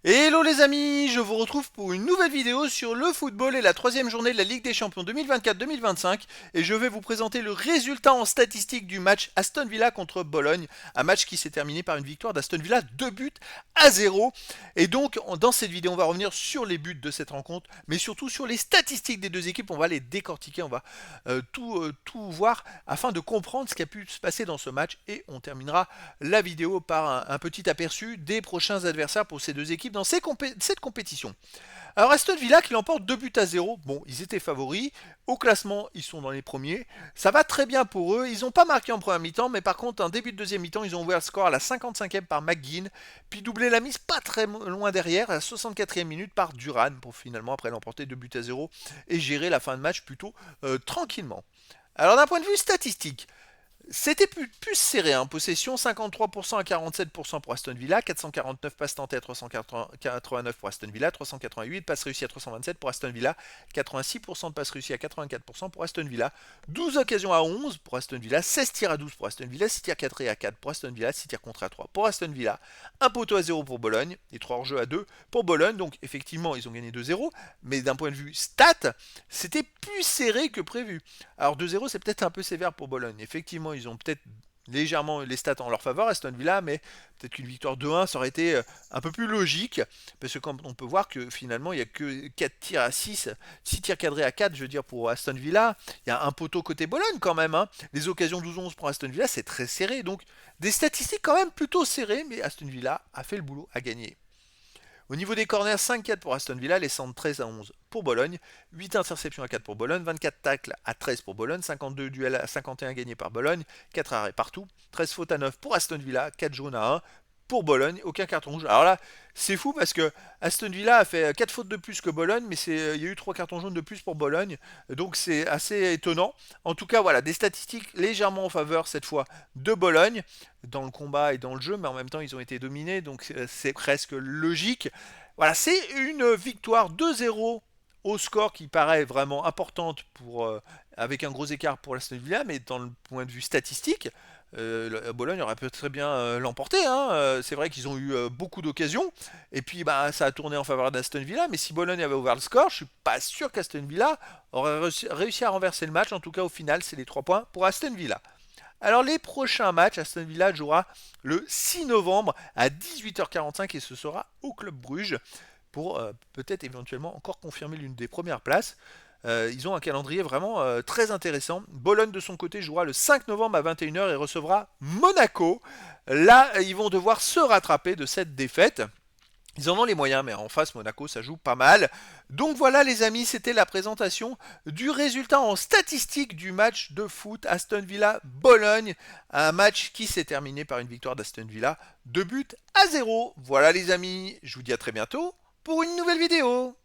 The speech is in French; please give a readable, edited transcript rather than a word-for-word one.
Hello les amis, je vous retrouve pour une nouvelle vidéo sur le football et la troisième journée de la Ligue des Champions 2024-2025 et je vais vous présenter le résultat en statistique du match Aston Villa contre Bologne, un match qui s'est terminé par une victoire d'Aston Villa 2 buts à 0. Et donc dans cette vidéo on va revenir sur les buts de cette rencontre mais surtout sur les statistiques des deux équipes, on va les décortiquer, on va tout voir afin de comprendre ce qui a pu se passer dans ce match et on terminera la vidéo par un petit aperçu des prochains adversaires pour ces deux équipes dans cette compétition. Alors Aston Villa qui l'emporte 2 buts à 0. Bon, ils étaient favoris. Au classement, ils sont dans les premiers. Ça va très bien pour eux. Ils n'ont pas marqué en première mi-temps, mais par contre, en début de deuxième mi-temps, ils ont ouvert le score à la 55e par McGinn, puis doublé la mise pas très loin derrière, à la 64e minute par Duran, pour finalement après l'emporter 2 buts à 0 et gérer la fin de match plutôt tranquillement. Alors d'un point de vue statistique, c'était plus serré, hein. Possession 53% à 47% pour Aston Villa, 449 passes tentées à 389 pour Aston Villa, 388 passes réussies à 327 pour Aston Villa, 86% de passes réussies à 84% pour Aston Villa, 12 occasions à 11 pour Aston Villa, 16 tirs à 12 pour Aston Villa, 6 tirs cadrés à 4 pour Aston Villa, 6 tirs contre à 3 pour Aston Villa, un poteau à 0 pour Bologne et 3 hors-jeu à 2 pour Bologne. Donc effectivement, ils ont gagné 2-0, mais d'un point de vue stat, c'était plus serré que prévu. Alors 2-0, c'est peut-être un peu sévère pour Bologne. Effectivement, ils ont peut-être légèrement les stats en leur faveur, Aston Villa, mais peut-être qu'une victoire 2-1, ça aurait été un peu plus logique, parce que quand on peut voir que finalement, il n'y a que 4 tirs à 6, 6 tirs cadrés à 4, je veux dire, pour Aston Villa, il y a un poteau côté Bologne quand même, hein. Les occasions 12-11 pour Aston Villa, c'est très serré, donc des statistiques quand même plutôt serrées, mais Aston Villa a fait le boulot, a gagné. Au niveau des corners, 5-4 pour Aston Villa, les centres 13 à 11 pour Bologne, 8 interceptions à 4 pour Bologne, 24 tacles à 13 pour Bologne, 52 duels à 51 gagnés par Bologne, 4 arrêts partout, 13 fautes à 9 pour Aston Villa, 4 jaunes à 1 pour Bologne, aucun carton rouge. Alors là, c'est fou parce que Aston Villa a fait 4 fautes de plus que Bologne, mais il y a eu 3 cartons jaunes de plus pour Bologne, donc c'est assez étonnant. En tout cas, voilà, des statistiques légèrement en faveur cette fois de Bologne, dans le combat et dans le jeu, mais en même temps ils ont été dominés, donc c'est presque logique. Voilà, c'est une victoire 2-0 au score qui paraît vraiment importante avec un gros écart pour l'Aston Villa, mais dans le point de vue statistique, Bologne aurait pu très bien l'emporter, hein. C'est vrai qu'ils ont eu beaucoup d'occasions, et puis bah, ça a tourné en faveur d'Aston Villa, mais si Bologne avait ouvert le score, je suis pas sûr qu'Aston Villa aurait réussi à renverser le match. En tout cas, au final, c'est les 3 points pour Aston Villa. Alors les prochains matchs, Aston Villa jouera le 6 novembre à 18h45 et ce sera au Club Bruges pour peut-être éventuellement encore confirmer l'une des premières places. Ils ont un calendrier vraiment très intéressant. Bologne de son côté jouera le 5 novembre à 21h et recevra Monaco. Là, ils vont devoir se rattraper de cette défaite. Ils en ont les moyens, mais en face, Monaco, ça joue pas mal. Donc voilà les amis, c'était la présentation du résultat en statistique du match de foot Aston Villa-Bologne. Un match qui s'est terminé par une victoire d'Aston Villa, 2 buts à 0. Voilà les amis, je vous dis à très bientôt pour une nouvelle vidéo.